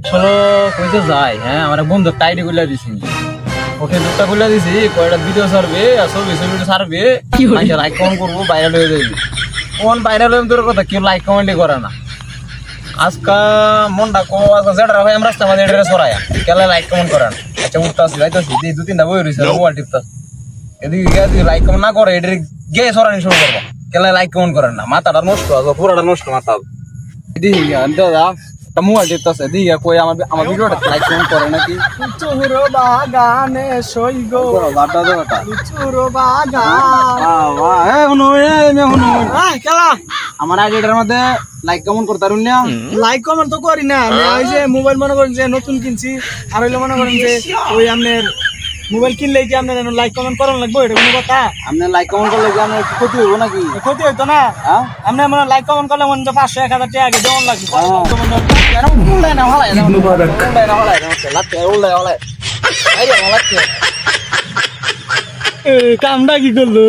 চলো কইতে যাই, হ্যাঁ আমার এক বন্ধু টাইডি গুলা দিছি, ওকে দুটা গুলা দিছি, কয়টা ভিডিও ছাড়বে আর ছবি ছাড়বে, মানুষের লাইক কমেন্ট করবো, ভাইরাল হয়ে যাবে। কোন ভাইরাল হয়ে তোর কথা, কেউ লাইক কমেন্টই করে না। আজকা মনটা কো আজকা যেটা ভাই আমরা রাস্তা মাঝে এটা সরায়া কেলা লাইক কমেন্ট করেন। আচ্ছা উঠতাছি যাইতাছি দি 2-3টা বই রইছে মোবাইল টিপতাছি, এদিকে গিয়া যদি লাইক কমেন্ট না করে এটা গে সরানি শুরু করবো, কেলা লাইক কমেন্ট করেন না, মাথাটা নষ্ট আছে, পুরাটা নষ্ট মাথা। এদিকে গিয়া দাদা একটা মোবাইল টিপতাছে, এদিকে কই আমার ভিডিওটা লাইক কমেন্ট করে নাকি। চুরো বাগানে সই গো, বাটা দাদা চুরো বাগান। এ শুনো কেলা আমার আইডিটার মধ্যে লাইক কমেন্ট করতে পারুন না। লাইক কমেন্ট তো করি না আমি, ওই যে মোবাইল মনে করেন যে নতুন কিনছি, আর হইলে মনে করেন যে ওই আপনার মোবাইল কিনলে যে আপনার লাইক কমেন্ট করার লাগবে, এটা কোনো কথা? আপনি লাইক কমেন্ট করলে কি আপনার ক্ষতি হইব নাকি? ক্ষতি হইতো না। হ্যাঁ আপনি মনে লাইক কমেন্ট করলে মনে 500-1000 টাকা আগে দেওয়ান লাগবে। কামটা কি করলো?